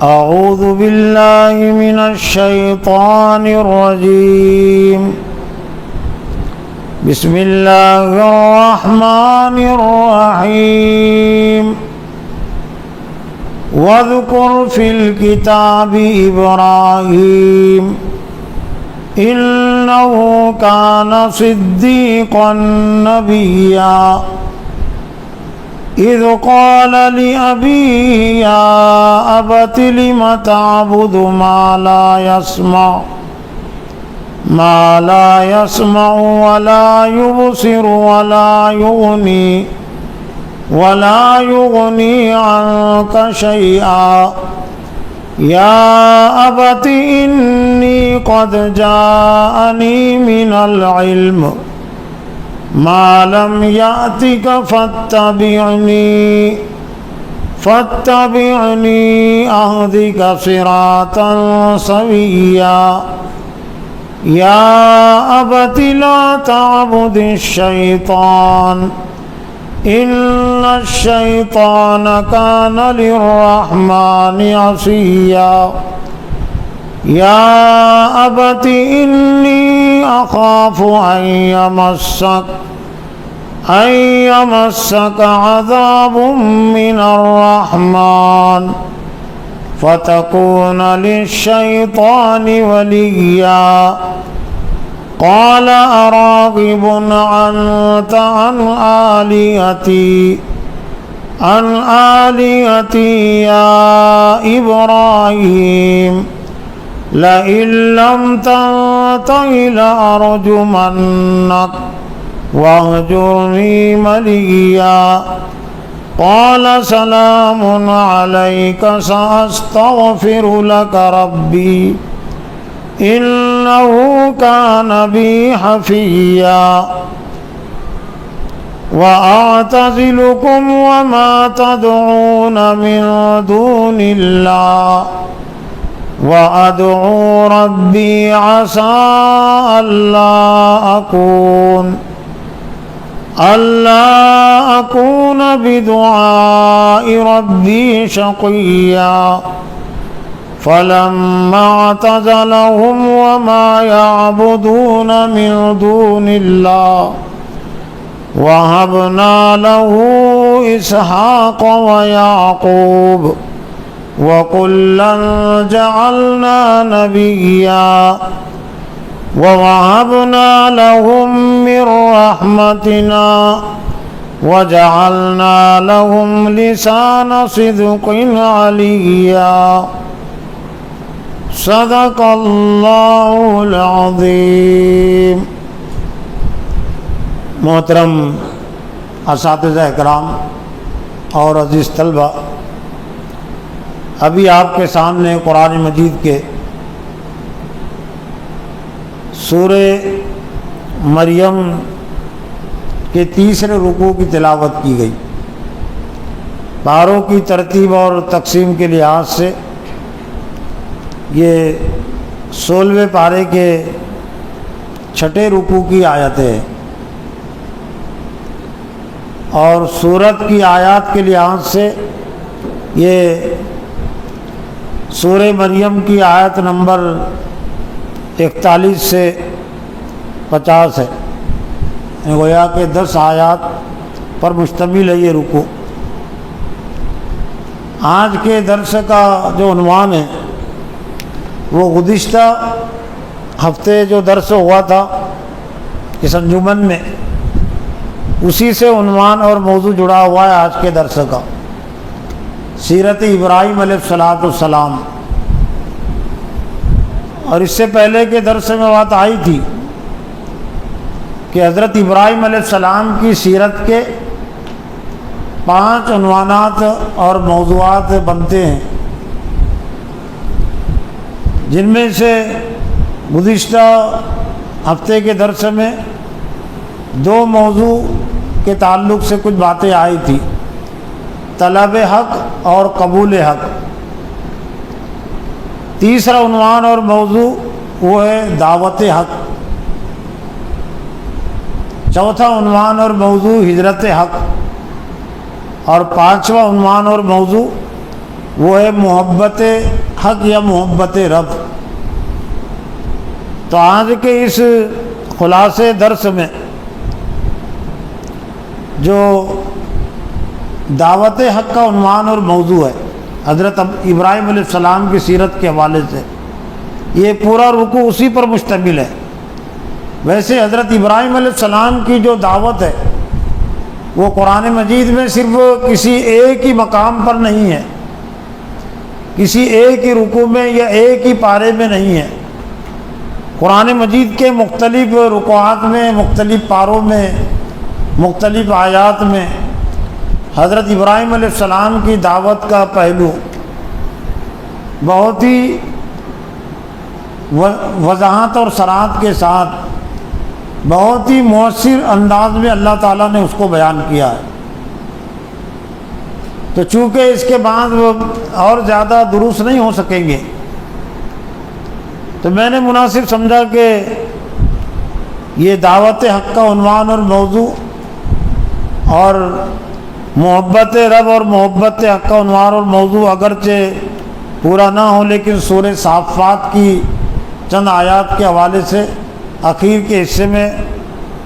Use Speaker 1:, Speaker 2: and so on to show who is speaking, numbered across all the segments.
Speaker 1: اعوذ باللہ من الشیطان الرجیم بسم اللہ الرحمن الرحیم واذکر فی الکتاب ابراہیم انہ کان صدیقا نبیا اذ قال لأبيه يا أبت لم تعبد ما لا يسمع ولا يبصر ولا يغني عنك شيئا يا أبت إني قد جاءني من العلم ما لم يأتك فاتبعني أهدك صراطا سويا يا أبت لا تعبد الشيطان إن الشيطان كان للرحمن عصيا يا أبت إني أخاف أن يمسك عذاب من الرحمن فتكون للشيطان وليا قال أراغب أنت عن آلهتي يا إبراهيم لئن لم تنته لأرجمنك واهجرني مليا قال سلام عليك سأستغفر لك ربي إنه كان بي حفيا وأعتزلكم وما تدعون من دون الله وأدعو ربي عسى ألا أكون بدعاء ربي شقيا فلما اعتزلهم وما يعبدون من دون الله وهبنا له إسحاق ويعقوب وكلا جعلنا نبيا ووهبنا لهم من رحمتنا وجعلنا لهم لسان صدق عليا صدق اللہ العظیم۔ محترم اساتذہ اکرام اور عزیز طلبہ، ابھی آپ کے سامنے قرآن مجید کے سورہ مریم کے تیسرے رکوع کی تلاوت کی گئی۔ پاروں کی ترتیب اور تقسیم کے لحاظ سے یہ 16ویں پارے کے 6 رکوع کی آیتیں ہیں، اور سورت کی آیات کے لحاظ سے یہ سورہ مریم کی آیت نمبر 41 سے 50 ہے، گویا کہ 10 آیات پر مشتمل ہے یہ رکوع۔ آج کے درس کا جو عنوان ہے وہ گزشتہ ہفتے جو درس ہوا تھا اس انجمن میں، اسی سے عنوان اور موضوع جڑا ہوا ہے آج کے درس کا، سیرت ابراہیم علیہ السلام۔ اور اس سے پہلے کے درس میں بات آئی تھی کہ حضرت ابراہیم علیہ السلام کی سیرت کے 5 عنوانات اور موضوعات بنتے ہیں، جن میں سے گزشتہ ہفتے کے درس میں 2 موضوع کے تعلق سے کچھ باتیں آئی تھی، طلب حق اور قبول حق۔ تیسرا عنوان اور موضوع وہ ہے دعوت حق۔ چوتھا عنوان اور موضوع ہجرت حق، اور پانچواں عنوان اور موضوع وہ ہے محبت حق یا محبت رب۔ تو آج کے اس خلاصے درس میں جو دعوت حق کا عنوان اور موضوع ہے، حضرت ابراہیم علیہ السلام کی سیرت کے حوالے سے یہ پورا رکوع اسی پر مشتمل ہے۔ ویسے حضرت ابراہیم علیہ السلام کی جو دعوت ہے وہ قرآن مجید میں صرف کسی ایک ہی مقام پر نہیں ہے، کسی ایک ہی رکوع میں یا ایک ہی پارے میں نہیں ہے۔ قرآن مجید کے مختلف رکوعات میں، مختلف پاروں میں، مختلف آیات میں حضرت ابراہیم علیہ السلام کی دعوت کا پہلو بہت ہی وضاحت اور صراحت کے ساتھ بہت ہی مؤثر انداز میں اللہ تعالیٰ نے اس کو بیان کیا ہے۔ تو چونکہ اس کے بعد وہ اور زیادہ دروس نہیں ہو سکیں گے، تو میں نے مناسب سمجھا کہ یہ دعوت حق کا عنوان اور موضوع اور محبت رب اور محبت حق کا عنوان اور موضوع اگرچہ پورا نہ ہو، لیکن سورہ صافات کی چند آیات کے حوالے سے اخیر کے حصے میں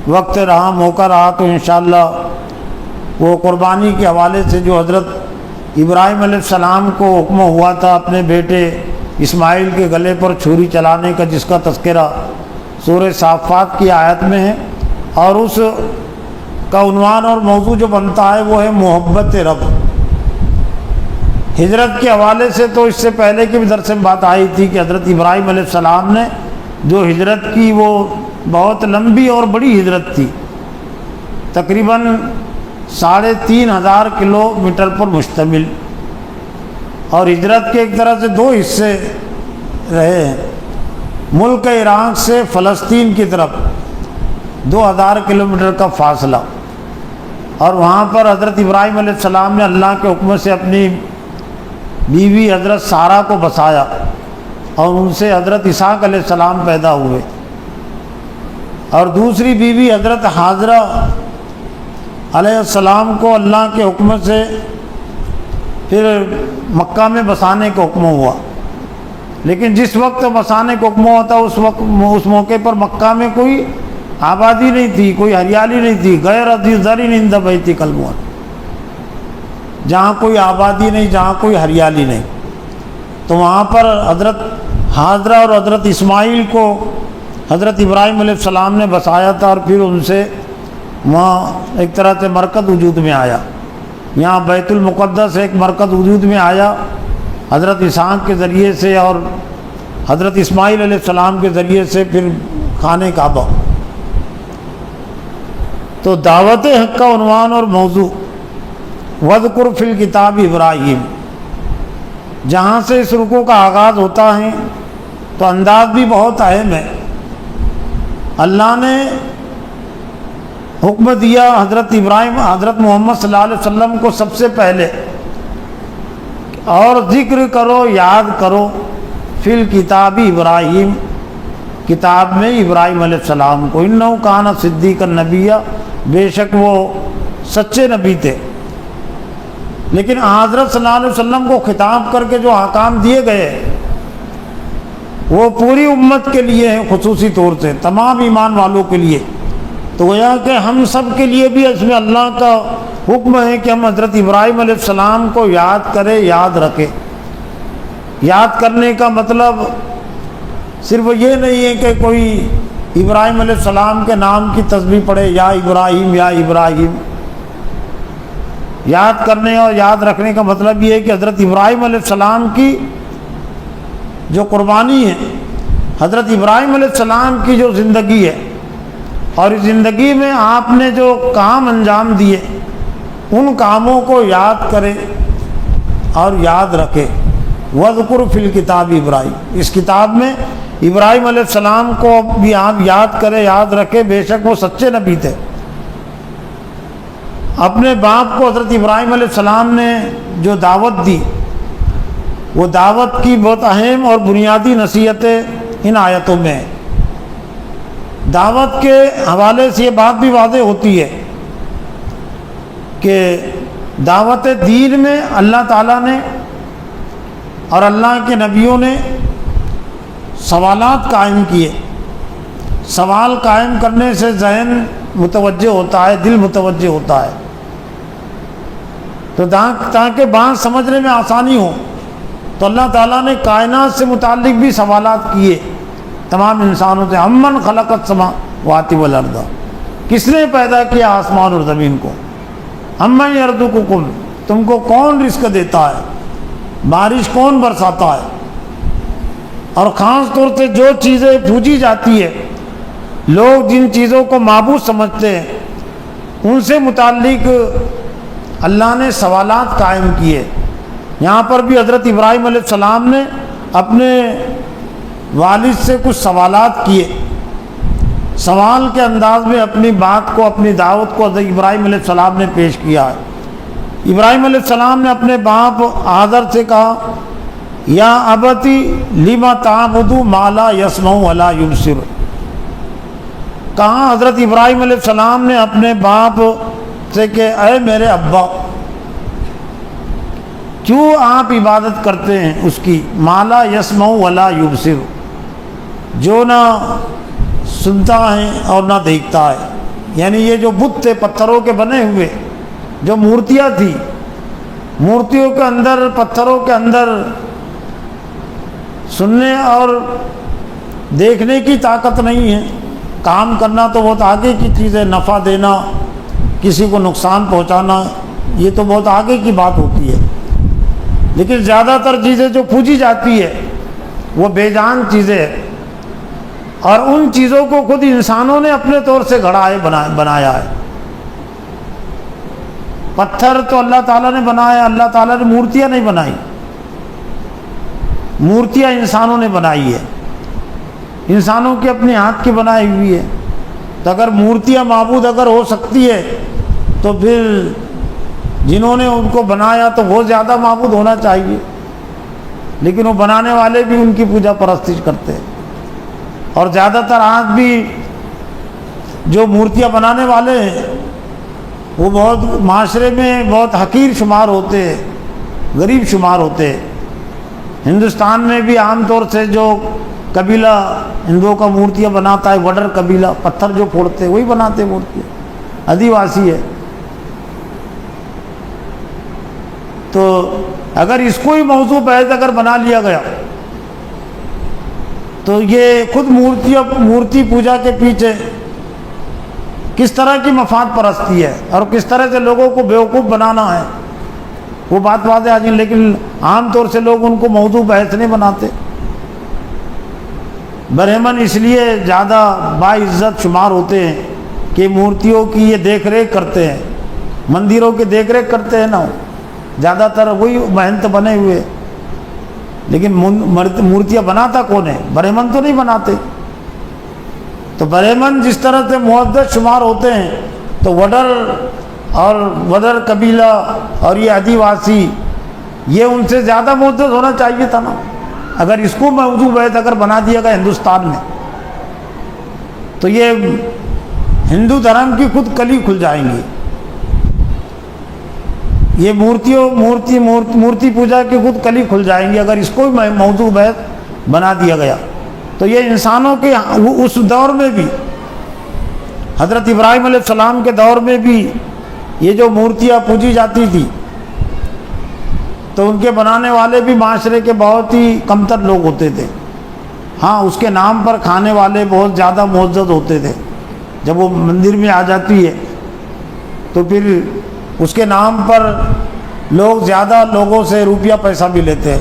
Speaker 1: وقت رہا، موقع رہا، تو انشاءاللہ وہ قربانی کے حوالے سے جو حضرت ابراہیم علیہ السلام کو حکم ہوا تھا اپنے بیٹے اسماعیل کے گلے پر چھری چلانے کا، جس کا تذکرہ سورہ صافات کی آیت میں ہے، اور اس کا عنوان اور موضوع جو بنتا ہے وہ ہے محبت رب۔ ہجرت کے حوالے سے تو اس سے پہلے کی بھی درس میں بات آئی تھی کہ حضرت ابراہیم علیہ السلام نے جو ہجرت کی وہ بہت لمبی اور بڑی ہجرت تھی، تقریباً 3500 کلومیٹر پر مشتمل، اور ہجرت کے ایک طرح سے دو حصے رہے ہیں۔ ملک عراق سے فلسطین کی طرف 2000 کلومیٹر کا فاصلہ، اور وہاں پر حضرت ابراہیم علیہ السلام نے اللہ کے حکم سے اپنی بیوی حضرت سارہ کو بسایا، اور ان سے حضرت اسحاق علیہ السلام پیدا ہوئے، اور دوسری بیوی حضرت حاجرہ علیہ السلام کو اللہ کے حکم سے پھر مکہ میں بسانے کا حکم ہوا۔ لیکن جس وقت بسانے کا حکم ہوتا اس موقع پر مکہ میں کوئی آبادی نہیں تھی، کوئی ہریالی نہیں تھی، غیر ذی زرع عند بیتک المحرم، جہاں کوئی آبادی نہیں، جہاں کوئی ہریالی نہیں، تو وہاں پر حضرت حاجرہ اور حضرت اسماعیل کو حضرت ابراہیم علیہ السلام نے بسایا تھا، اور پھر ان سے وہاں ایک طرح سے مرکز وجود میں آیا۔ یہاں بیت المقدس ایک مرکز وجود میں آیا حضرت اسحاق کے ذریعے سے، اور حضرت اسماعیل علیہ السلام کے ذریعے سے پھر خانہ کعبہ۔ تو دعوت حق کا عنوان اور موضوع وَاذْكُرْ فِي الْكِتَابِ ابراہیم، جہاں سے اس رکوع کا آغاز ہوتا ہے تو انداز بھی بہت اہم ہے۔ اللہ نے حکم دیا حضرت محمد صلی اللہ علیہ وسلم کو سب سے پہلے، اور ذکر کرو، یاد کرو، فی الکتاب ابراہیم، کتاب میں ابراہیم علیہ السلام کو، انہ کان صدیقا نبیہ، بے شک وہ سچے نبی تھے۔ لیکن حضرت صلی اللہ علیہ وسلم کو خطاب کر کے جو احکام دیے گئے وہ پوری امت کے لیے ہیں، خصوصی طور سے تمام ایمان والوں کے لیے۔ تو گویا کہ ہم سب کے لیے بھی اس میں اللہ کا حکم ہے کہ ہم حضرت ابراہیم علیہ السلام کو یاد کریں، یاد رکھیں۔ یاد کرنے کا مطلب صرف یہ نہیں ہے کہ کوئی ابراہیم علیہ السلام کے نام کی تسبیح پڑھے، یا ابراہیم یا ابراہیم۔ یاد کرنے اور یاد رکھنے کا مطلب یہ ہے کہ حضرت ابراہیم علیہ السلام کی جو قربانی ہے، حضرت ابراہیم علیہ السلام کی جو زندگی ہے، اور اس زندگی میں آپ نے جو کام انجام دیے، ان کاموں کو یاد کرے اور یاد رکھے۔ وَاذْكُرْ فِي الْكِتَابِ ابراہیم، اس کتاب میں ابراہیم علیہ السلام کو بھی آپ یاد کرے، یاد رکھے، بے شک وہ سچے نبی تھے۔ اپنے باپ کو حضرت ابراہیم علیہ السلام نے جو دعوت دی، وہ دعوت کی بہت اہم اور بنیادی نصیحتیں ان آیتوں میں ہیں۔ دعوت کے حوالے سے یہ بات بھی واضح ہوتی ہے کہ دعوت دین میں اللہ تعالیٰ نے اور اللہ کے نبیوں نے سوالات قائم کیے. سوال قائم کرنے سے ذہن متوجہ ہوتا ہے، دل متوجہ ہوتا ہے، تو تاکہ بات سمجھنے میں آسانی ہو تو اللہ تعالیٰ نے کائنات سے متعلق بھی سوالات کیے تمام انسانوں سے. امن خلق السماوات والارض، کس نے پیدا کیا آسمان اور زمین کو؟ امن یرزقکم، تم کو کون رزق دیتا ہے، بارش کون برساتا ہے؟ اور خاص طور سے جو چیزیں پوجی جاتی ہے، لوگ جن چیزوں کو معبود سمجھتے ہیں، ان سے متعلق اللہ نے سوالات قائم کیے. یہاں پر بھی حضرت ابراہیم علیہ السلام نے اپنے والد سے کچھ سوالات کیے. سوال کے انداز میں اپنی بات کو، اپنی دعوت کو حضرت ابراہیم علیہ السلام نے پیش کیا ہے. ابراہیم علیہ السلام نے اپنے باپ آذر سے کہا یا ابتی لما تعبد ما لا یسمع ولا یبصر. کہا حضرت ابراہیم علیہ السلام نے اپنے باپ سے کہ اے میرے ابا، کیوں آپ عبادت کرتے ہیں اس کی ما لا یسمع ولا یبصر، جو نہ سنتا ہے اور نہ دیکھتا ہے. یعنی یہ جو بت تھے پتھروں کے بنے ہوئے، جو مورتیاں تھیں، مورتیوں کے اندر، پتھروں کے اندر سننے اور دیکھنے کی طاقت نہیں ہے. کام کرنا تو بہت آگے کی چیز ہے، نفع دینا، کسی کو نقصان پہنچانا، یہ تو بہت آگے کی بات ہوتی ہے. لیکن زیادہ تر چیزیں جو پوجی جاتی ہے وہ بے جان چیزیں ہیں، اور ان چیزوں کو خود انسانوں نے اپنے طور سے گھڑا ہے، بنایا ہے. پتھر تو اللہ تعالیٰ نے بنایا، اللہ تعالیٰ نے مورتیاں نہیں بنائی، مورتیاں انسانوں نے بنائی ہے، انسانوں کی اپنے ہاتھ کی بنائی ہوئی ہے. تو اگر مورتیاں معبود اگر ہو سکتی ہے تو پھر جنہوں نے ان کو بنایا تو وہ زیادہ معبود ہونا چاہیے. لیکن وہ بنانے والے بھی ان کی پوجا پرستش کرتے ہیں. اور زیادہ تر آج بھی جو مورتیاں بنانے والے ہیں وہ بہت معاشرے میں بہت حقیر شمار ہوتے ہیں، غریب شمار ہوتے ہیں. ہندوستان میں بھی عام طور سے جو قبیلہ ہندوؤں کا مورتیاں بناتا ہے، وڈر قبیلہ، پتھر جو پھوڑتے وہی بناتے مورتیاں، آدیواسی ہے. تو اگر اس کو ہی موضوع بحث اگر بنا لیا گیا تو یہ خود مورتی پوجا کے پیچھے کس طرح کی مفاد پرستی ہے اور کس طرح سے لوگوں کو بیوقوف بنانا ہے وہ بات واضح آ جائیں. لیکن عام طور سے لوگ ان کو موضوع بحث نہیں بناتے. برہمن اس لیے زیادہ باعزت شمار ہوتے ہیں کہ مورتیوں کی یہ دیکھ ریکھ کرتے ہیں، مندروں کی دیکھ ریکھ کرتے ہیں نا، زیادہ تر وہی مہنت بنے ہوئے. لیکن مورتیاں بناتا کون ہے؟ برہمن تو نہیں بناتے. تو برہمن جس طرح سے معزز شمار ہوتے ہیں تو وڈر قبیلہ اور یہ آدیواسی، یہ ان سے زیادہ معزز ہونا چاہیے تھا نا. اگر اس کو موضوع بحث اگر بنا دیا گیا ہندوستان میں تو یہ ہندو دھرم کی خود کلی کھل جائیں گی. یہ مورتی پوجا کی خود کلی کھل جائیں گی اگر اس کو موضوع بحث بنا دیا گیا. تو یہ انسانوں کے اس دور میں بھی، حضرت ابراہیم علیہ السلام کے دور میں بھی یہ جو مورتیاں پوجی جاتی تھی تو ان کے بنانے والے بھی معاشرے کے بہت ہی کمتر لوگ ہوتے تھے. ہاں، اس کے نام پر کھانے والے بہت زیادہ معزز ہوتے تھے. جب وہ مندر میں آ جاتی ہے تو پھر اس کے نام پر لوگ زیادہ لوگوں سے روپیہ پیسہ بھی لیتے ہیں.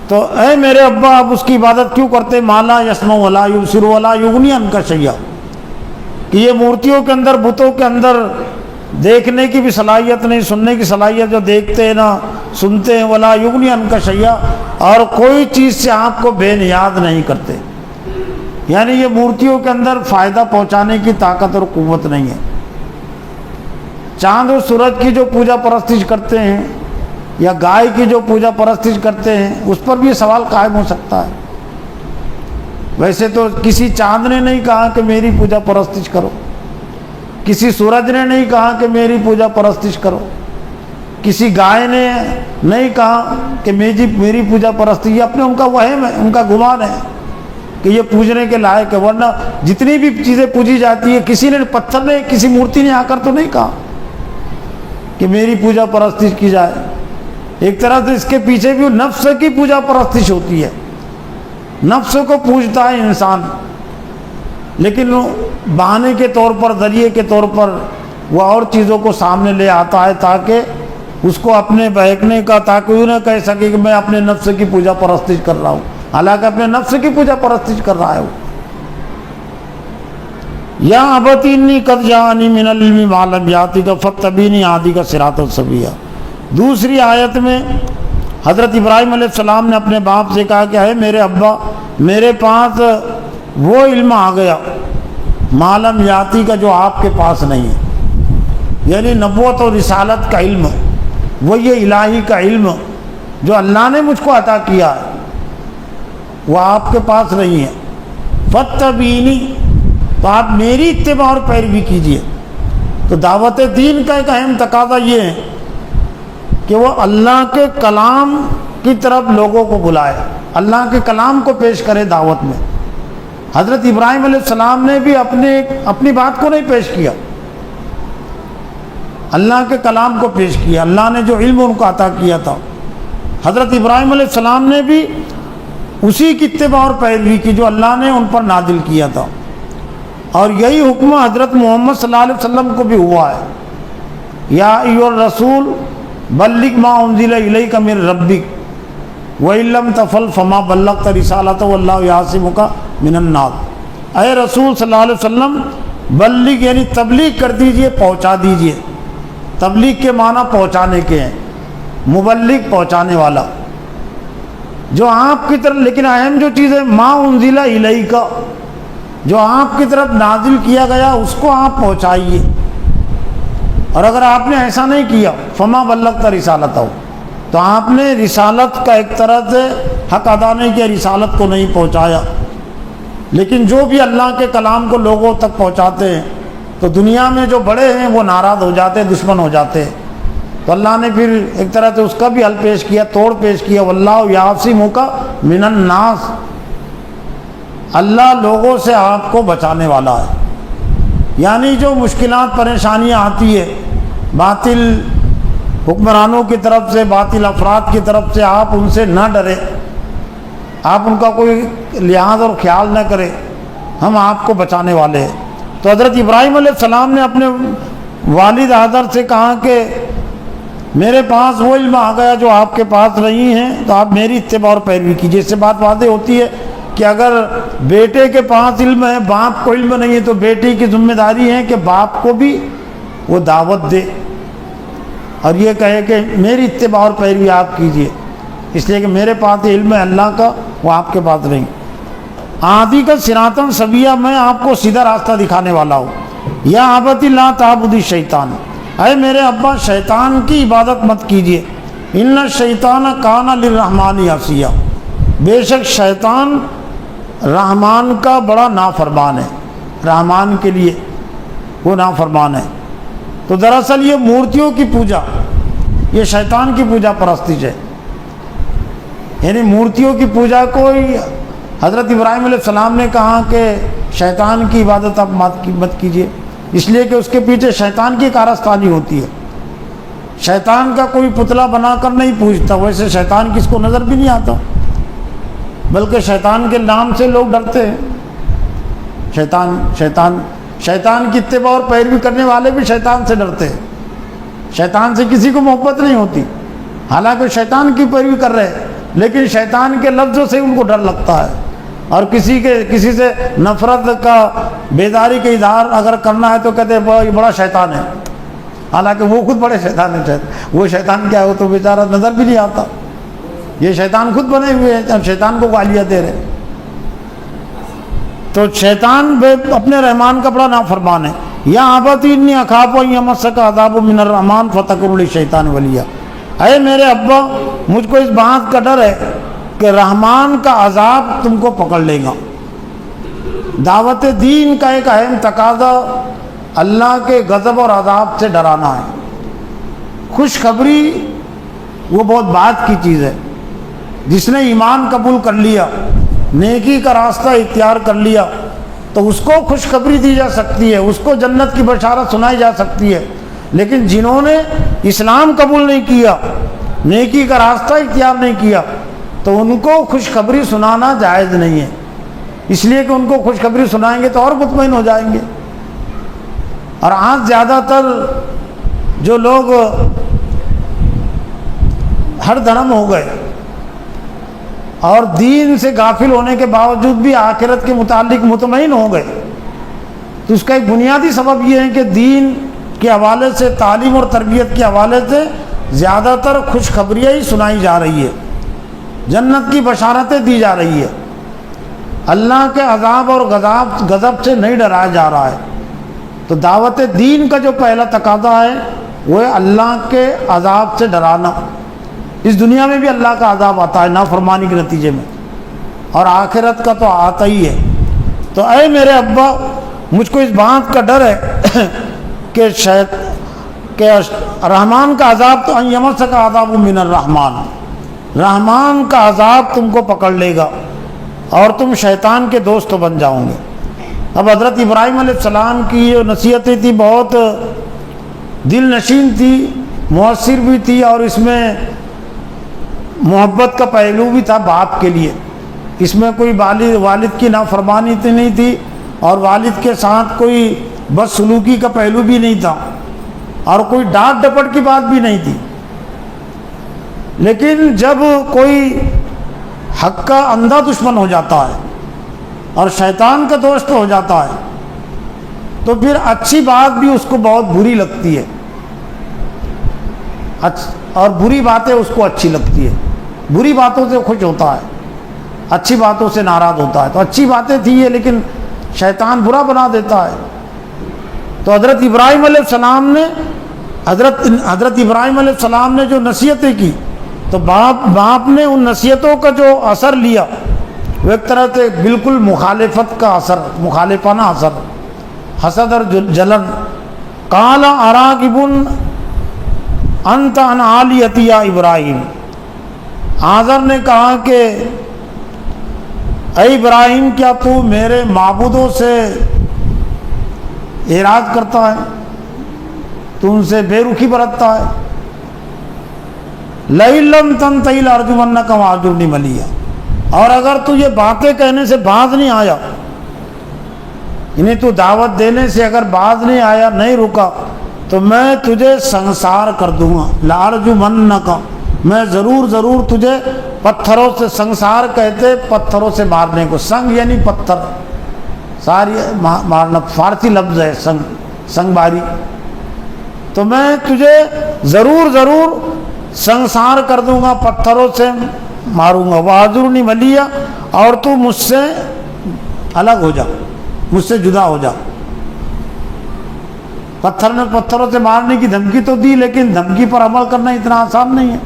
Speaker 1: تو اے میرے ابا، آپ اس کی عبادت کیوں کرتے؟ مالا یسمع ولا یبصر ولا یغنی عنک شیئا، کہ یہ مورتیوں کے اندر، بتوں کے اندر دیکھنے کی بھی صلاحیت نہیں، سننے کی صلاحیت، جو دیکھتے ہیں نہ سنتے ہیں، ولا یغنی عنک شیئا، اور کوئی چیز سے آپ کو بے نیاز نہیں کرتے. یعنی یہ مورتیوں کے اندر فائدہ پہنچانے کی طاقت اور قوت نہیں ہے. چاند اور سورج کی جو پوجا پرستش کرتے ہیں یا گائے کی جو پوجا پرستش کرتے ہیں اس پر بھی یہ سوال قائم ہو سکتا ہے. ویسے تو کسی چاند نے نہیں کہا کہ میری پوجا پرستش کرو، کسی سورج نے نہیں کہا کہ میری پوجا پرستش کرو، کسی گائے نے نہیں کہا کہ میری پوجا پرستی، یہ اپنے ان کا وہم ہے، ان کا گمان ہے کہ یہ پوجنے کے لائق ہے، ورنہ جتنی بھی چیزیں پوجی جاتی ہے کسی نے پتھر نے کسی مورتی نے آ کر تو نہیں کہا کہ میری پوجا پرستی کی جائے۔ ایک طرح سے اس کے پیچھے بھی نفس کی پوجا پرستش ہوتی ہے، نفس کو پوجتا ہے انسان، لیکن بہانے کے طور پر، ذریعے کے طور پر وہ اور چیزوں کو سامنے لے آتا ہے تاکہ اس کو اپنے بہکنے کا، تاکہ وہ نہ کہہ سکے کہ میں اپنے نفس کی پوجا پرستش کر رہا ہوں، حالانکہ اپنے نفس کی پوجا پرستش کر رہا ہے وہ۔ یا ابتی انی قد جاءنی من العلم ما لم یاتک فاتبعنی اہدک صراطا سویا۔ دوسری آیت میں حضرت ابراہیم علیہ السلام نے اپنے باپ سے کہا کہ اے میرے ابا، میرے پاس وہ علم آ گیا ما لم یاتی کا، جو آپ کے پاس نہیں ہے، یعنی نبوت اور رسالت کا علم، وہ یہ الہی کا علم جو اللہ نے مجھ کو عطا کیا ہے وہ آپ کے پاس نہیں ہے۔ فاتبعنی، تو آپ میری اتباع اور پیروی کیجیے۔ تو دعوت دین کا ایک اہم تقاضا یہ ہے کہ وہ اللہ کے کلام کی طرف لوگوں کو بلائے، اللہ کے کلام کو پیش کرے دعوت میں۔ حضرت ابراہیم علیہ السلام نے بھی اپنی بات کو نہیں پیش کیا، اللہ کے کلام کو پیش کیا، اللہ نے جو علم ان کو عطا کیا تھا۔ حضرت ابراہیم علیہ السلام نے بھی اسی کی اتباع اور پیروی کی جو اللہ نے ان پر نازل کیا تھا، اور یہی حکم حضرت محمد صلی اللہ علیہ وسلم کو بھی ہوا ہے۔ یا ایھا الرسول بلغ ما انزل الیک من ربک وان لم تفعل فما بلغت رسالتہ واللہ یعصمک من الناس۔ اے رسول صلی اللہ علیہ وسلم، بلغ یعنی تبلیغ کر دیجئے، پہنچا دیجئے۔ تبلیغ کے معنی پہنچانے کے ہیں، مبلغ پہنچانے والا، جو آپ کی طرف، لیکن اہم جو چیز ہے ما انزل الیک، جو آپ کی طرف نازل کیا گیا اس کو آپ پہنچائیے۔ اور اگر آپ نے ایسا نہیں کیا فما بلغت رسالتہ، تو آپ نے رسالت کا ایک طرح سے حق ادا نہیں کیا، رسالت کو نہیں پہنچایا۔ لیکن جو بھی اللہ کے کلام کو لوگوں تک پہنچاتے ہیں تو دنیا میں جو بڑے ہیں وہ ناراض ہو جاتے ہیں، دشمن ہو جاتے ہیں، تو اللہ نے پھر ایک طرح سے اس کا بھی حل پیش کیا، توڑ پیش کیا، واللہ یعصمک من الناس، اللہ لوگوں سے آپ کو بچانے والا ہے۔ یعنی جو مشکلات پریشانیاں آتی ہے باطل حکمرانوں کی طرف سے، باطل افراد کی طرف سے، آپ ان سے نہ ڈرے، آپ ان کا کوئی لحاظ اور خیال نہ کرے، ہم آپ کو بچانے والے ہیں۔ تو حضرت ابراہیم علیہ السلام نے اپنے والد آذر سے کہا کہ میرے پاس وہ علم آ گیا جو آپ کے پاس نہیں ہے، تو آپ میری اتباع اور پیروی کیجیے۔ اس سے بات واضح ہوتی ہے کہ اگر بیٹے کے پاس علم ہے، باپ کو علم نہیں ہے، تو بیٹے کی ذمہ داری ہے کہ باپ کو بھی وہ دعوت دے اور یہ کہے کہ میری اتباع اور پیروی آپ کیجیے، اس لیے کہ میرے پاس علم ہے اللہ کا، وہ آپ کے پاس نہیں۔ آدی کا صراطا سویا، میں آپ کو سیدھا راستہ دکھانے والا ہوں۔ یا ابت لا تعبد الشیطان، اے میرے ابا شیطان کی عبادت مت کیجیے، ان الشیطان کان للرحمن عصیا، بے شک شیطان رحمان کا بڑا نافرمان ہے، رحمان کے لیے وہ نافرمان ہے۔ تو دراصل یہ مورتیوں کی پوجا، یہ شیطان کی پوجا پرستش ہے، یعنی مورتیوں کی پوجا کو حضرت ابراہیم علیہ السلام نے کہا کہ شیطان کی عبادت آپ مت کیجیے، اس لیے کہ اس کے پیچھے شیطان کی کارستانی ہوتی ہے۔ شیطان کا کوئی پتلا بنا کر نہیں پوجتا، ویسے شیطان کس کو نظر بھی نہیں آتا، بلکہ شیطان کے نام سے لوگ ڈرتے ہیں۔ شیطان کی اتباع اور پیروی کرنے والے بھی شیطان سے ڈرتے ہیں، شیطان سے کسی کو محبت نہیں ہوتی، حالانکہ شیطان کی پیروی کر رہے ہیں، لیکن شیطان کے لفظوں سے ان کو ڈر لگتا ہے، اور کسی سے نفرت کا، بیداری کا اظہار اگر کرنا ہے تو کہتے ہیں یہ بڑا شیطان ہے، حالانکہ وہ خود بڑے شیطان ہیں۔ وہ شیطان کیا ہے وہ تو بیچارہ نظر بھی نہیں آتا، یہ شیطان خود بنے ہوئے ہیں، اب شیطان کو گالیاں دے رہے۔ تو شیطان اپنے رحمان کا بڑا نافرمان ہے۔ یا ابت انی اخاف ان یمسک عذاب من الرحمن فتکن للشیطان ولیا، اے میرے ابا مجھ کو اس بات کا ڈر ہے کہ رحمان کا عذاب تم کو پکڑ لے گا۔ دعوت دین کا ایک اہم تقاضا اللہ کے غضب اور عذاب سے ڈرانا ہے۔ خوشخبری وہ بہت بات کی چیز ہے. جس نے ایمان قبول کر لیا، نیکی کا راستہ اختیار کر لیا، تو اس کو خوشخبری دی جا سکتی ہے، اس کو جنت کی بشارت سنائی جا سکتی ہے. لیکن جنہوں نے اسلام قبول نہیں کیا، نیکی کا راستہ اختیار نہیں کیا، تو ان کو خوشخبری سنانا جائز نہیں ہے. اس لیے کہ ان کو خوشخبری سنائیں گے تو اور مطمئن ہو جائیں گے. اور آج زیادہ تر جو لوگ ہر دھرم ہو گئے اور دین سے غافل ہونے کے باوجود بھی آخرت کے متعلق مطمئن ہو گئے، تو اس کا ایک بنیادی سبب یہ ہے کہ دین کے حوالے سے، تعلیم اور تربیت کے حوالے سے زیادہ تر خوشخبریاں ہی سنائی جا رہی ہے، جنت کی بشارتیں دی جا رہی ہے، اللہ کے عذاب اور غضب سے نہیں ڈرایا جا رہا ہے. تو دعوت دین کا جو پہلا تقاضا ہے وہ ہے اللہ کے عذاب سے ڈرانا. اس دنیا میں بھی اللہ کا عذاب آتا ہے نافرمانی کے نتیجے میں، اور آخرت کا تو آتا ہی ہے. تو اے میرے ابا، مجھ کو اس بات کا ڈر ہے کہ رحمان کا عذاب تو ان یمسک عذاب من الرحمن، رحمان کا عذاب تم کو پکڑ لے گا اور تم شیطان کے دوست بن جاؤ گے. اب حضرت ابراہیم علیہ السلام کی جو نصیحتیں تھی بہت دل نشین تھی، مؤثر بھی تھی، اور اس میں محبت کا پہلو بھی تھا باپ کے لیے. اس میں کوئی والد کی نافرمانی نہیں تھی، اور والد کے ساتھ کوئی بدسلوکی کا پہلو بھی نہیں تھا، اور کوئی ڈانٹ ڈپٹ کی بات بھی نہیں تھی. لیکن جب کوئی حق کا اندھا دشمن ہو جاتا ہے اور شیطان کا دوست ہو جاتا ہے، تو پھر اچھی بات بھی اس کو بہت بری لگتی ہے، اور بری باتیں اس کو اچھی لگتی ہے. بری باتوں سے خوش ہوتا ہے، اچھی باتوں سے ناراض ہوتا ہے. تو اچھی باتیں تھی یہ، لیکن شیطان برا بنا دیتا ہے. تو حضرت ابراہیم علیہ السلام نے جو نصیحتیں کی، تو باپ نے ان نصیحتوں کا جو اثر لیا وہ ایک طرح سے بالکل مخالفت کا اثر، مخالفانہ اثر، حسد اور جلن. قال اراغب انت عن آلیتی یا ابراہیم، آزر نے کہا کہ اے ابراہیم، کیا تو میرے معبودوں سے اعراض کرتا ہے، تو ان سے بے رخی برتتا ہے. لئن لم تنتہی لارجمنک واہجرنی ملیہ، اور اگر تو یہ باتیں کہنے سے باز نہیں آیا، انہیں تو دعوت دینے سے اگر باز نہیں آیا، نہیں رکا، تو میں تجھے سنسار کر دوں گا. لارجمنک، میں ضرور تجھے پتھروں سے، سنسار کہتے پتھروں سے مارنے کو، سنگ یعنی پتھر، ساری مارنا فارسی لفظ ہے سنگ باری. تو میں تجھے ضرور سنسار کر دوں گا، پتھروں سے ماروں گا. واہجرنی ملیہ، اور تو مجھ سے الگ ہو جا، مجھ سے جدا ہو جا. پتھر نے پتھروں سے مارنے کی دھمکی تو دی، لیکن دھمکی پر عمل کرنا اتنا آسان نہیں ہے.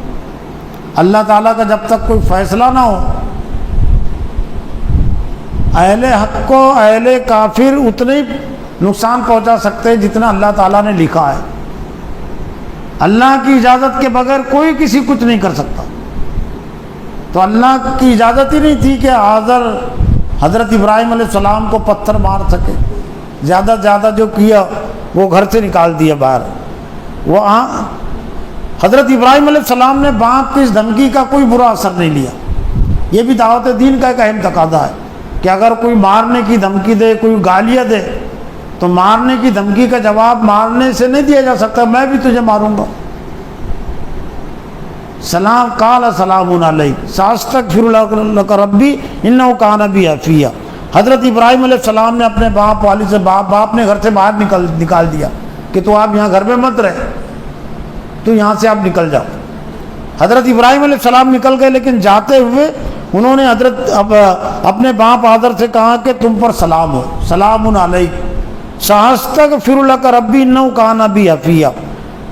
Speaker 1: اللہ تعالیٰ کا جب تک کوئی فیصلہ نہ ہو، اہل حق کو اہل کافر اتنے ہی نقصان پہنچا سکتے ہیں جتنا اللہ تعالیٰ نے لکھا ہے. اللہ کی اجازت کے بغیر کوئی کسی کچھ نہیں کر سکتا. تو اللہ کی اجازت ہی نہیں تھی کہ آزر حضرت ابراہیم علیہ السلام کو پتھر مار سکے. زیادہ جو کیا وہ گھر سے نکال دیا باہر. وہ حضرت ابراہیم علیہ السلام نے باپ کی اس دھمکی کا کوئی برا اثر نہیں لیا. یہ بھی دعوت دین کا ایک اہم تقاضا ہے کہ اگر کوئی مارنے کی دھمکی دے، کوئی گالیاں دے، تو مارنے کی دھمکی کا جواب مارنے سے نہیں دیا جا سکتا. میں بھی تجھے ماروں گا. سلام قال سلام علیک ساستغفر لک ربی انہ کان بی حفیہ. حضرت ابراہیم علیہ السلام نے اپنے والد سے باپ نے گھر سے باہر نکال دیا کہ تو آپ یہاں گھر میں مت رہے، تو یہاں سے آپ نکل جاؤ. حضرت ابراہیم علیہ السلام نکل گئے، لیکن جاتے ہوئے انہوں نے اپنے باپ آزر سے کہا کہ تم پر سلام ہو، سلام علیک ساستغفر لک ربی انہ کان بی حفیہ.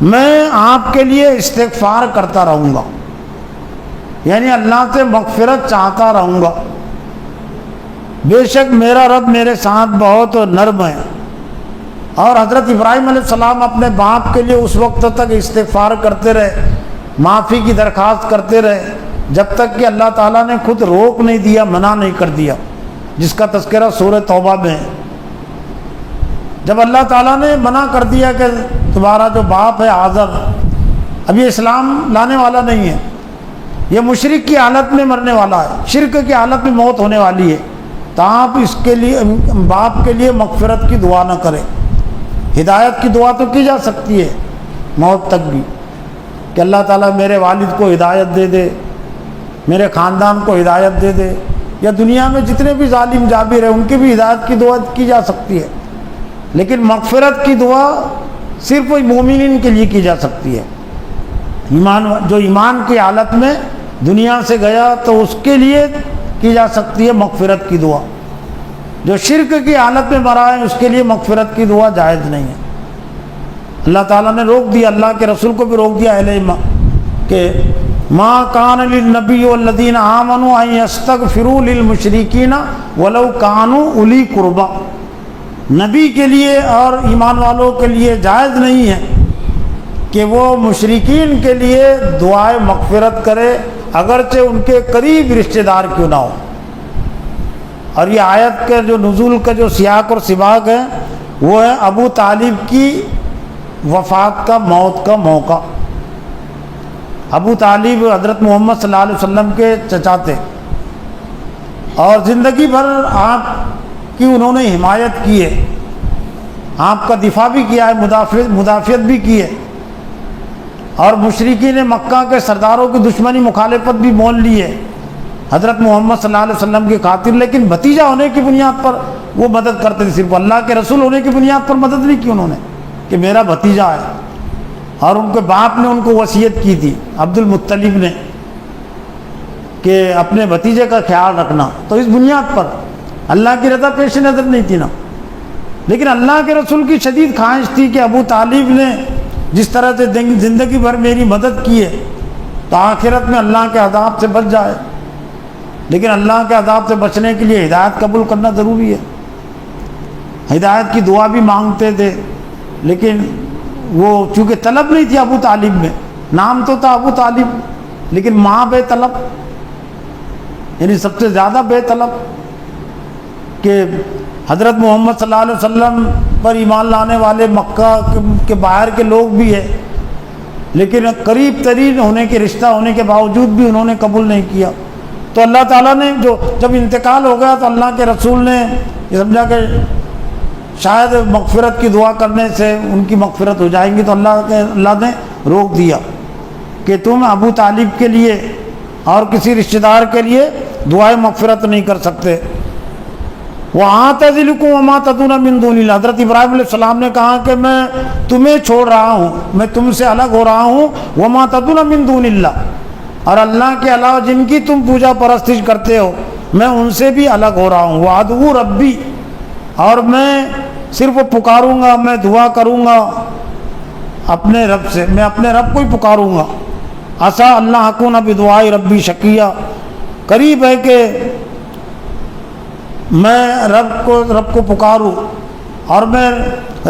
Speaker 1: میں آپ کے لیے استغفار کرتا رہوں گا، یعنی اللہ سے مغفرت چاہتا رہوں گا. بے شک میرا رب میرے ساتھ بہت نرم ہے، اور حضرت ابراہیم علیہ السلام اپنے باپ کے لیے اس وقت تک استغفار کرتے رہے، معافی کی درخواست کرتے رہے، جب تک کہ اللہ تعالیٰ نے خود روک نہیں دیا، منع نہیں کر دیا، جس کا تذکرہ سورہ توبہ میں ہے۔ جب اللہ تعالیٰ نے منع کر دیا کہ تمہارا جو باپ ہے آزر اب یہ اسلام لانے والا نہیں ہے، یہ مشرک کی حالت میں مرنے والا ہے، شرک کی حالت میں موت ہونے والی ہے، تو آپ اس کے لیے باپ کے لیے مغفرت کی دعا نہ کریں۔ ہدایت کی دعا تو کی جا سکتی ہے موت تک بھی، کہ اللہ تعالیٰ میرے والد کو ہدایت دے دے، میرے خاندان کو ہدایت دے دے، یا دنیا میں جتنے بھی ظالم جابر ہیں ان کی بھی ہدایت کی دعا کی جا سکتی ہے، لیکن مغفرت کی دعا صرف مومنین کے لیے کی جا سکتی ہے۔ جو ایمان کی حالت میں دنیا سے گیا تو اس کے لیے کی جا سکتی ہے مغفرت کی دعا، جو شرک کی حالت میں مرا ہے اس کے لیے مغفرت کی دعا جائز نہیں ہے۔ اللہ تعالیٰ نے روک دیا، اللہ کے رسول کو بھی روک دیا اہل ایمان کہ ما کان للنبی والذین آمنوا ان یستغفروا للمشرکین ولو کانوا اولی قربی، نبی کے لیے اور ایمان والوں کے لیے جائز نہیں ہے کہ وہ مشرکین کے لیے دعائے مغفرت کرے اگرچہ ان کے قریب رشتہ دار کیوں نہ ہو۔ اور یہ آیت کے جو نزول کا جو سیاق اور سباق ہے وہ ہے ابو طالب کی وفات کا، موت کا موقع۔ ابو طالب حضرت محمد صلی اللہ علیہ وسلم کے چچا تھے، اور زندگی بھر آپ کی انہوں نے حمایت کی ہے، آپ کا دفاع بھی کیا ہے، مدافعت بھی کی ہے، اور مشرکین مکہ کے سرداروں کی دشمنی مخالفت بھی مول لی ہے حضرت محمد صلی اللہ علیہ وسلم کی خاطر، لیکن بھتیجا ہونے کی بنیاد پر وہ مدد کرتے تھے، صرف اللہ کے رسول ہونے کی بنیاد پر مدد نہیں کی انہوں نے کہ میرا بھتیجا ہے۔ اور ان کے باپ نے ان کو وصیت کی تھی عبد المطلب نے کہ اپنے بھتیجے کا خیال رکھنا، تو اس بنیاد پر اللہ کی رضا پیش نظر نہیں تھی نا، لیکن اللہ کے رسول کی شدید خواہش تھی کہ ابو طالب نے جس طرح سے زندگی بھر میری مدد کی ہے تو آخرت میں اللہ کے عذاب سے بچ جائے، لیکن اللہ کے عذاب سے بچنے کے لیے ہدایت قبول کرنا ضروری ہے۔ ہدایت کی دعا بھی مانگتے تھے، لیکن وہ چونکہ طلب نہیں تھی ابو طالب میں، نام تو تھا ابو طالب لیکن ماں بے طلب، یعنی سب سے زیادہ بے طلب، کہ حضرت محمد صلی اللہ علیہ وسلم پر ایمان لانے والے مکہ کے باہر کے لوگ بھی ہیں، لیکن قریب ترین ہونے کے رشتہ ہونے کے باوجود بھی انہوں نے قبول نہیں کیا۔ تو اللہ تعالیٰ نے جب انتقال ہو گیا تو اللہ کے رسول نے یہ سمجھا کہ شاید مغفرت کی دعا کرنے سے ان کی مغفرت ہو جائیں گی، تو اللہ نے روک دیا کہ تم ابو طالب کے لیے اور کسی رشتہ دار کے لیے دعائیں مغفرت نہیں کر سکتے۔ وَأَعْتَزِلُكُمْ وَمَا تَدْعُونَ مِن دُونِ اللَّهِ، حضرت ابراہیم علیہ السلام نے کہا کہ میں تمہیں چھوڑ رہا ہوں، میں تم سے الگ ہو رہا ہوں، وَمَا تَدْعُونَ مِن دُونِ اللَّهِ، اور اللہ کے علاوہ جن کی تم پوجا پرستش کرتے ہو میں ان سے بھی الگ ہو رہا ہوں۔ وَأَدْعُو رَبِّي، اور میں صرف پکاروں گا، میں دعا کروں گا اپنے رب سے، میں اپنے رب کو ہی پکاروں گا۔ عسیٰ اللہ اکون بدعاء ربی شقیہ، قریب ہے کہ میں رب کو پکاروں، اور میں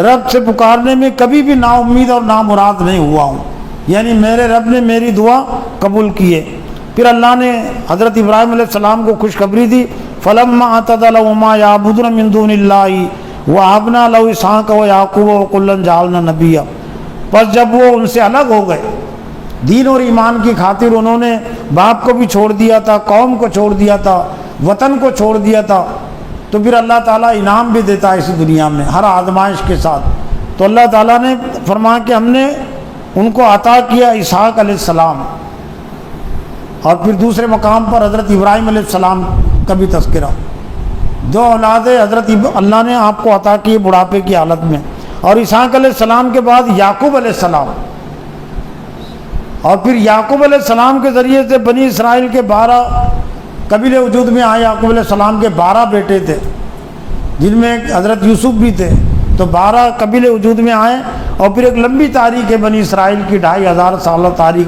Speaker 1: رب سے پکارنے میں کبھی بھی نا امید اور نامراد نہیں ہوا ہوں، یعنی میرے رب نے میری دعا قبول کی ہے۔ پھر اللہ نے حضرت ابراہیم علیہ السلام کو خوشخبری دی، فلما اعتزلهم وما يعبدون من دون الله وهبنا له اسحاق ويعقوب وكلا جعلنا نبيا، پس جب وہ ان سے الگ ہو گئے، دین اور ایمان کی خاطر انہوں نے باپ کو بھی چھوڑ دیا تھا، قوم کو چھوڑ دیا تھا، وطن کو چھوڑ دیا تھا، تو پھر اللہ تعالیٰ انعام بھی دیتا ہے اسی دنیا میں ہر آزمائش کے ساتھ۔ تو اللہ تعالیٰ نے فرمایا کہ ہم نے ان کو عطا کیا اسحاق علیہ السلام، اور پھر دوسرے مقام پر حضرت ابراہیم علیہ السلام کا بھی تذکرہ، دو اولاد حضرت اللہ نے آپ کو عطا کی بڑھاپے کی حالت میں، اور اسحاق علیہ السلام کے بعد یعقوب علیہ السلام، اور پھر یعقوب علیہ السلام کے ذریعے سے بنی اسرائیل کے 12 قبیلے وجود میں آئے۔ یعقوب علیہ السلام کے 12 بیٹے تھے جن میں حضرت یوسف بھی تھے، تو 12 قبیلے وجود میں آئے، اور پھر ایک لمبی تاریخ ہے بنی اسرائیل کی، 2500 سالہ تاریخ،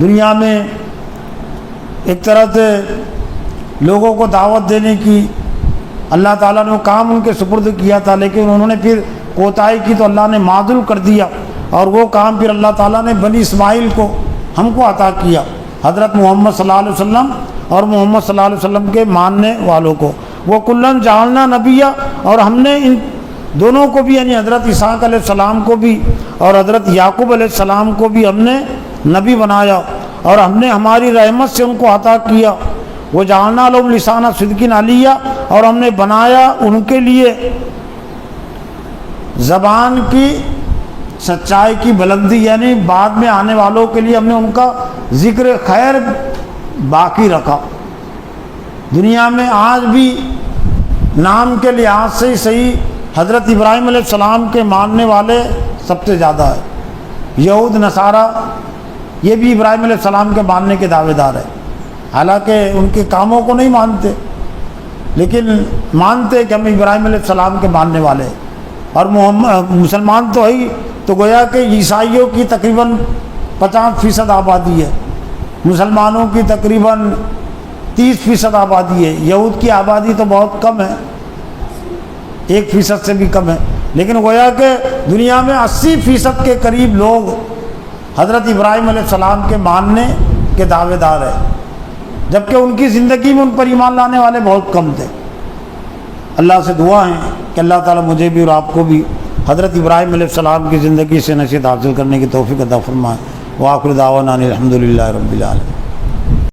Speaker 1: دنیا میں ایک طرح سے لوگوں کو دعوت دینے کی اللہ تعالیٰ نے وہ کام ان کے سپرد کیا تھا، لیکن انہوں نے پھر کوتاہی کی تو اللہ نے معدول کر دیا، اور وہ کام پھر اللہ تعالیٰ نے بنی اسماعیل کو ہم کو عطا کیا، حضرت محمد صلی اللہ علیہ وسلم اور محمد صلی اللہ علیہ وسلم کے ماننے والوں کو۔ وہ کلن جعلنا نبیہ، اور ہم نے ان دونوں کو بھی، یعنی حضرت اسحاق علیہ السلام کو بھی اور حضرت یعقوب علیہ السلام کو بھی ہم نے نبی بنایا، اور ہم نے ہماری رحمت سے ان کو عطا کیا۔ وہ جعلنا لہم لسان صدق علیہ، اور ہم نے بنایا ان کے لیے زبان کی سچائی کی بلندی، یعنی بعد میں آنے والوں کے لیے ہم نے ان کا ذکر خیر باقی رکھا۔ دنیا میں آج بھی نام کے لحاظ سے ہی صحیح حضرت ابراہیم علیہ السلام کے ماننے والے سب سے زیادہ ہے۔ یہود نصارہ یہ بھی ابراہیم علیہ السلام کے ماننے کے دعوے دار ہیں، حالانکہ ان کے کاموں کو نہیں مانتے، لیکن مانتے کہ ہم ابراہیم علیہ السلام کے ماننے والے ہیں۔ اور مسلمان تو ہے ہی، تو گویا کہ عیسائیوں کی تقریباً 50% آبادی ہے، مسلمانوں کی تقریباً 30% آبادی ہے، یہود کی آبادی تو بہت کم ہے، 1% سے بھی کم ہے، لیکن گویا کہ دنیا میں 80% کے قریب لوگ حضرت ابراہیم علیہ السلام کے ماننے کے دعوے دار ہیں، جبکہ ان کی زندگی میں ان پر ایمان لانے والے بہت کم تھے۔ اللہ سے دعا ہے کہ اللہ تعالیٰ مجھے بھی اور آپ کو بھی حضرت ابراہیم علیہ السلام کی زندگی سے نصیحت حاصل کرنے کی توفیق عطا فرمائے۔ وآخر دعوانا الحمد للہ رب العالمین۔